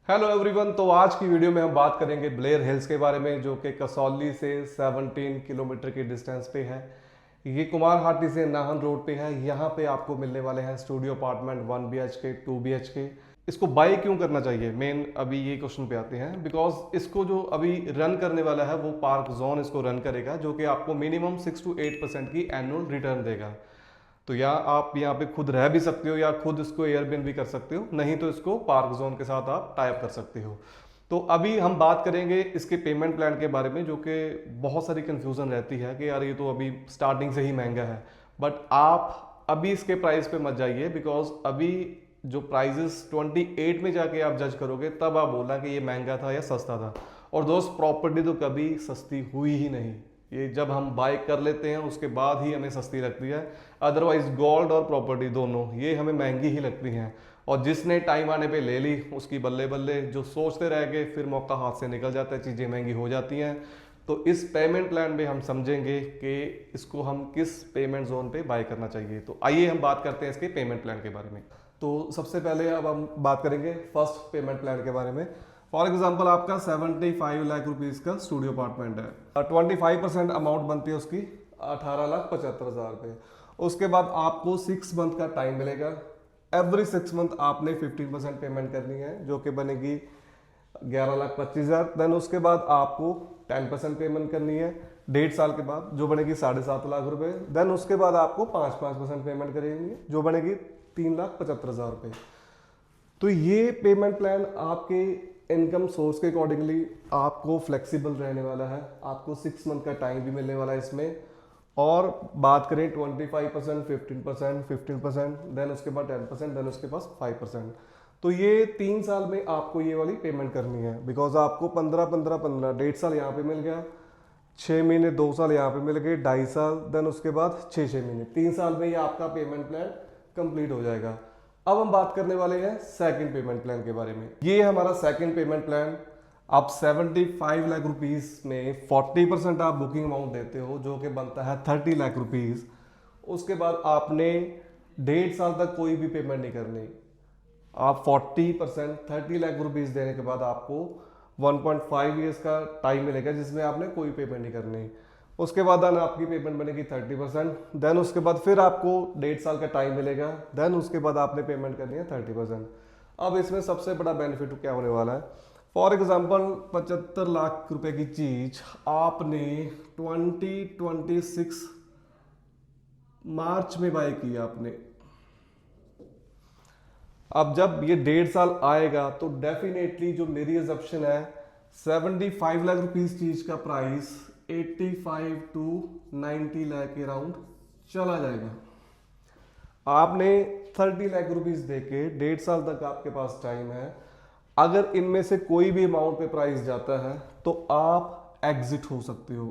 Hello everyone. तो आज की वीडियो में हम बात करेंगे ब्लेयर हिल्स के बारे में, जो कि कसौली से 17 किलोमीटर की डिस्टेंस पे है। ये कुमारहाटी से नाहन रोड पे है। यहाँ पे आपको मिलने वाले हैं स्टूडियो अपार्टमेंट 1 BHK 2 BHK। इसको बाई क्यों करना चाहिए, मेन अभी ये क्वेश्चन पे आते हैं। बिकॉज इसको जो अभी रन करने वाला है वो पार्क जोन इसको रन करेगा, जो कि आपको मिनिमम 6 to 8% की एनुअल रिटर्न देगा। तो या आप यहाँ पे खुद रह भी सकते हो या खुद इसको एयरबिन भी कर सकते हो, नहीं तो इसको पार्क जोन के साथ आप टाइप कर सकते हो। तो अभी हम बात करेंगे इसके पेमेंट प्लान के बारे में, जो कि बहुत सारी कंफ्यूजन रहती है कि यार ये तो अभी स्टार्टिंग से ही महंगा है। बट आप अभी इसके प्राइस पे मत जाइए, बिकॉज अभी जो प्राइजेस 28 में जाके आप जज करोगे तब आप बोलना कि ये महंगा था या सस्ता था। और दोस्त, प्रॉपर्टी तो कभी सस्ती हुई ही नहीं। ये जब हम बाय कर लेते हैं उसके बाद ही हमें सस्ती लगती है। अदरवाइज गोल्ड और प्रॉपर्टी दोनों ये हमें महंगी ही लगती हैं। और जिसने टाइम आने पे ले ली उसकी बल्ले बल्ले, जो सोचते रह गए फिर मौका हाथ से निकल जाता है, चीज़ें महंगी हो जाती हैं। तो इस पेमेंट प्लान में हम समझेंगे कि इसको हम किस पेमेंट जोन पे बाय करना चाहिए। तो आइए हम बात करते हैं इसके पेमेंट प्लान के बारे में। तो सबसे पहले अब हम बात करेंगे फर्स्ट पेमेंट प्लान के बारे में। फॉर एग्जाम्पल आपका 75 लाख रुपीज़ का स्टूडियो अपार्टमेंट है। 25% अमाउंट बनती है उसकी 18,75,000 रुपये। उसके बाद आपको 6 मंथ का टाइम मिलेगा। एवरी 6 मंथ आपने 15% पेमेंट करनी है, जो कि बनेगी 11,25,000। देन उसके बाद आपको 10% पेमेंट करनी है 1.5 साल के बाद, जो बनेगी 7.5 लाख रुपए। देन उसके बाद आपको 5% पेमेंट करेंगे, जो बनेगी 3,75,000 रुपये। तो ये पेमेंट प्लान आपके इनकम सोर्स के अकॉर्डिंगली आपको फ्लेक्सिबल रहने वाला है। आपको 6 मंथ का टाइम भी मिलने वाला है इसमें। और बात करें 25%, 15%, देन उसके बाद 10%, देन उसके पास 5%। तो ये 3 साल में आपको ये वाली पेमेंट करनी है। बिकॉज आपको 15 1.5 साल यहाँ पे मिल गया, 6 महीने 2 साल यहाँ पे मिल गए, 2.5 साल, देन उसके बाद 6 महीने, 3 साल में ये आपका पेमेंट प्लान कंप्लीट हो जाएगा। अब हम बात करने वाले हैं सेकंड पेमेंट प्लान के बारे में। ये हमारा सेकंड पेमेंट प्लान। आप 75 लाख रुपीस में 40% आप बुकिंग अमाउंट देते हो, जो कि बनता है 30 लाख रुपीस। उसके बाद आपने 1.5 साल तक कोई भी पेमेंट नहीं करनी। आप 40% 30 लाख रुपीस देने के बाद आपको 1.5 ईयर्स का टाइम मिलेगा, जिसमें आपने कोई पेमेंट नहीं करनी। उसके बाद आपकी पेमेंट बनेगी 30%। देन उसके बाद फिर आपको 1.5 साल का टाइम मिलेगा। देन उसके बाद आपने पेमेंट करनी है 30%। अब इसमें सबसे बड़ा बेनिफिट क्या होने वाला है। फॉर एग्जाम्पल 75 लाख रुपए की चीज आपने 2026 मार्च में बाय की आपने। अब जब ये 1.5 साल आएगा तो डेफिनेटली जो मेरी एजप्शन है, 75 लाख रुपीस चीज का प्राइस 85 to 90 लाख के अराउंड चला जाएगा। आपने 30 लाख रुपीस देके 1.5 साल तक आपके पास टाइम है। अगर इनमें से कोई भी अमाउंट पे प्राइस जाता है तो आप एग्जिट हो सकते हो।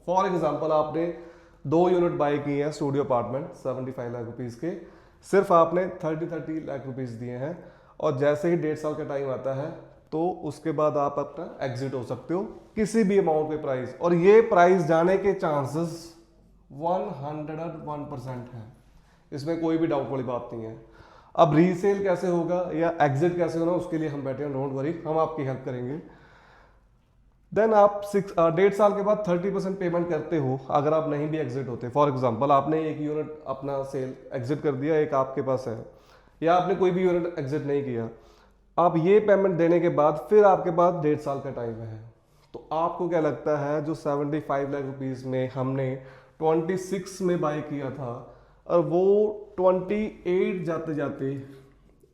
फॉर एग्जांपल आपने 2 यूनिट बाय किए हैं स्टूडियो अपार्टमेंट 75 लाख रुपीस के, सिर्फ आपने 30 लाख रुपीस दिए हैं। और जैसे ही 1.5 साल का टाइम आता है तो उसके बाद आप अपना एग्जिट हो सकते हो किसी भी अमाउंट पे प्राइस। और ये प्राइस जाने के चांसेस 101% है, इसमें कोई भी डाउट वाली बात नहीं है। अब रीसेल कैसे होगा या एग्जिट कैसे होना, उसके लिए हम बैठे हैं, डोंट वरी, हम आपकी हेल्प करेंगे। देन आप 1.5 साल के बाद 30% पेमेंट करते हो अगर आप नहीं भी एग्जिट होते। फॉर एग्जांपल आपने एक यूनिट अपना सेल एग्जिट कर दिया, एक आपके पास है, या आपने कोई भी यूनिट एग्जिट नहीं किया। आप ये पेमेंट देने के बाद फिर आपके पास 1.5 साल का टाइम है। तो आपको क्या लगता है, जो 75 लाख रुपीस में हमने 26 में बाय किया था और वो 28 जाते जाते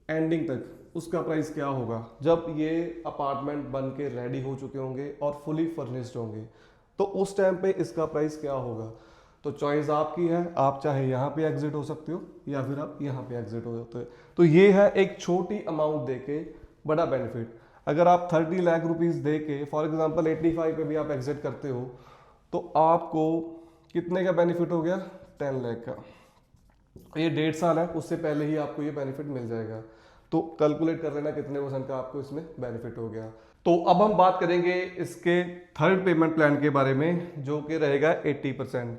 एंडिंग तक उसका प्राइस क्या होगा जब ये अपार्टमेंट बन के रेडी हो चुके होंगे और फुली फर्निश्ड होंगे, तो उस टाइम पे इसका प्राइस क्या होगा। तो चॉइस आपकी है, आप चाहे यहाँ पे एग्जिट हो सकते हो या फिर आप यहाँ पे एग्जिट हो सकते हो। तो ये है एक छोटी अमाउंट देके बड़ा बेनिफिट। अगर आप 30 लाख रुपीस दे के फॉर एग्जांपल 85 पे भी आप एग्जिट करते हो तो आपको कितने का बेनिफिट हो गया, 10 लाख का। ये 1.5 साल है, उससे पहले ही आपको ये बेनिफिट मिल जाएगा। तो कैलकुलेट कर लेना कितने % का आपको इसमें बेनिफिट हो गया। तो अब हम बात करेंगे इसके थर्ड पेमेंट प्लान के बारे में, जो कि रहेगा 80%।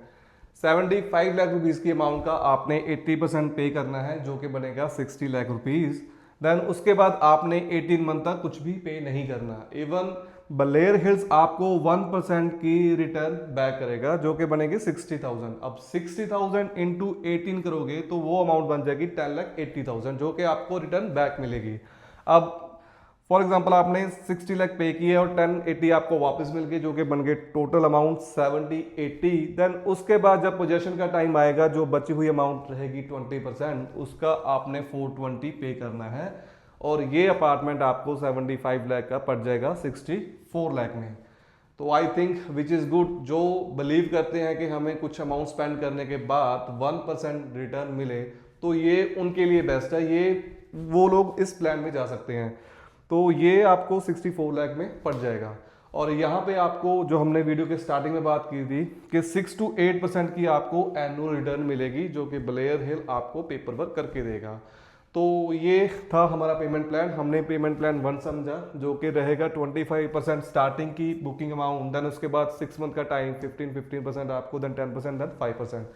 75 लाख रुपीस की अमाउंट का आपने 80% पे करना है, जो कि बनेगा 60 लाख रुपीस। देन उसके बाद आपने 18 मंथ तक कुछ भी पे नहीं करना। इवन ब्लेयर हिल्स आपको 1% की रिटर्न बैक करेगा जो कि बनेगी 60,000। अब 60,000 इंटू 18 करोगे तो वो अमाउंट बन जाएगी 10,80,000 जो कि आपको रिटर्न बैक मिलेगी। अब फॉर एग्जांपल आपने 60 लाख पे किए और 1080 आपको वापस मिल गए जो कि बन गए टोटल अमाउंट 70-80। देन उसके बाद जब पोजेशन का टाइम आएगा जो बची हुई अमाउंट रहेगी 20% उसका आपने 420 पे करना है और ये अपार्टमेंट आपको 75 लाख का पड़ जाएगा 64 लाख में। तो I think which is good. जो बिलीव करते हैं कि हमें कुछ अमाउंट स्पेंड करने के बाद 1% रिटर्न मिले तो ये उनके लिए बेस्ट है, ये वो लोग इस प्लान में जा सकते हैं। तो ये आपको 64 लाख में पड़ जाएगा। और यहाँ पे आपको जो हमने वीडियो के स्टार्टिंग में बात की थी कि 6 to 8% की आपको एनुअल रिटर्न मिलेगी जो कि ब्लेयर हिल आपको पेपर वर्क करके देगा। तो ये था हमारा पेमेंट प्लान। हमने पेमेंट प्लान 1 समझा जो कि रहेगा 25% स्टार्टिंग की बुकिंग अमाउंट, देन उसके बाद 6 मंथ का टाइम 15% आपको, देन 10%, देन 5%।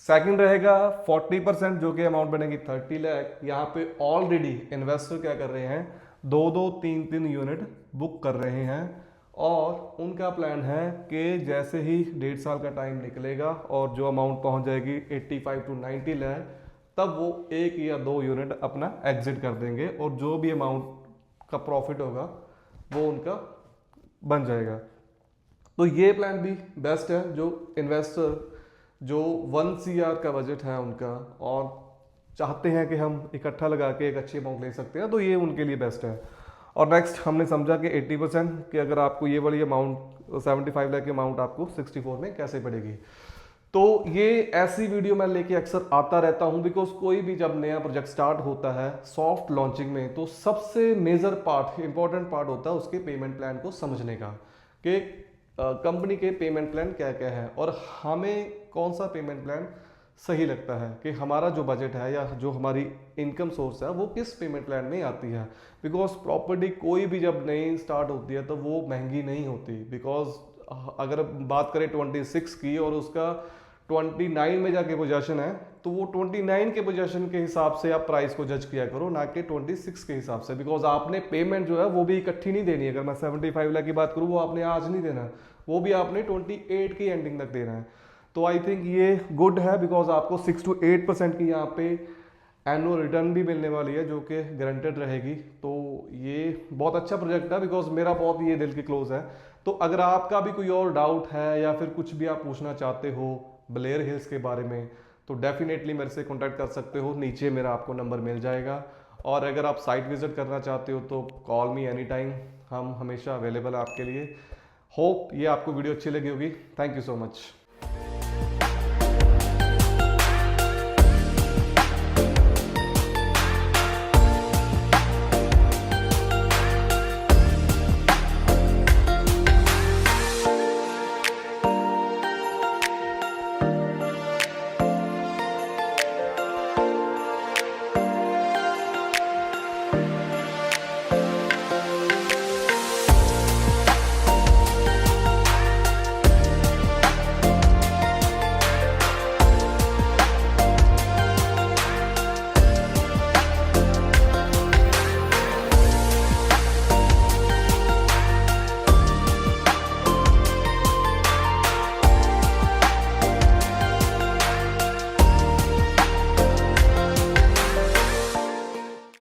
सेकंड रहेगा 40% जो कि अमाउंट बनेगी 30 लाख। यहाँ पे ऑलरेडी इन्वेस्टर क्या कर रहे हैं, 2-2, 3-3 यूनिट बुक कर रहे हैं और उनका प्लान है कि जैसे ही 1.5 साल का टाइम निकलेगा और जो अमाउंट पहुंच जाएगी 85 to 90 लाख तब वो 1 या 2 यूनिट अपना एग्जिट कर देंगे और जो भी अमाउंट का प्रॉफिट होगा वो उनका बन जाएगा। तो ये प्लान भी बेस्ट है। जो इन्वेस्टर जो 1 CR का बजट है उनका और चाहते हैं कि हम इकट्ठा लगा के एक अच्छी अमाउंट ले सकते हैं तो ये उनके लिए बेस्ट है। और नेक्स्ट हमने समझा कि 80% कि अगर आपको ये वाली अमाउंट 75 लाख की अमाउंट आपको 64 में कैसे पड़ेगी। तो ये ऐसी वीडियो मैं लेके अक्सर आता रहता हूँ बिकॉज कोई भी जब नया प्रोजेक्ट स्टार्ट होता है सॉफ्ट लॉन्चिंग में तो सबसे मेजर पार्ट, इंपॉर्टेंट पार्ट होता है उसके पेमेंट प्लान को समझने का कि कंपनी के पेमेंट प्लान क्या क्या है और हमें कौन सा पेमेंट प्लान सही लगता है कि हमारा जो बजट है या जो हमारी इनकम सोर्स है वो किस पेमेंट प्लान में आती है। बिकॉज प्रॉपर्टी कोई भी जब नई स्टार्ट होती है तो वो महंगी नहीं होती। बिकॉज अगर बात करें 26 की और उसका 29 में जाके पोजीशन है तो वो 29 के पोजीशन के हिसाब से आप प्राइस को जज किया करो, ना कि 26 के हिसाब से। बिकॉज आपने पेमेंट जो है वो भी इकट्ठी नहीं देनी है। अगर मैं 75 लाख की बात करूँ वो आपने आज नहीं देना, वो भी आपने 28 की एंडिंग तक देना है। तो आई थिंक ये गुड है बिकॉज आपको 6 to 8% की यहाँ पे एनुअल रिटर्न भी मिलने वाली है जो कि गारंटेड रहेगी। तो ये बहुत अच्छा प्रोजेक्ट है बिकॉज मेरा बहुत ये दिल की क्लोज है। तो अगर आपका भी कोई और डाउट है या फिर कुछ भी आप पूछना चाहते हो ब्लेयर हिल्स के बारे में तो डेफिनेटली मेरे से कॉन्टैक्ट कर सकते हो, नीचे मेरा आपको नंबर मिल जाएगा। और अगर आप साइट विजिट करना चाहते हो तो कॉल मी एनी टाइम, हम हमेशा अवेलेबल है आपके लिए। होप ये आपको वीडियो अच्छी लगी होगी। Thank you so much.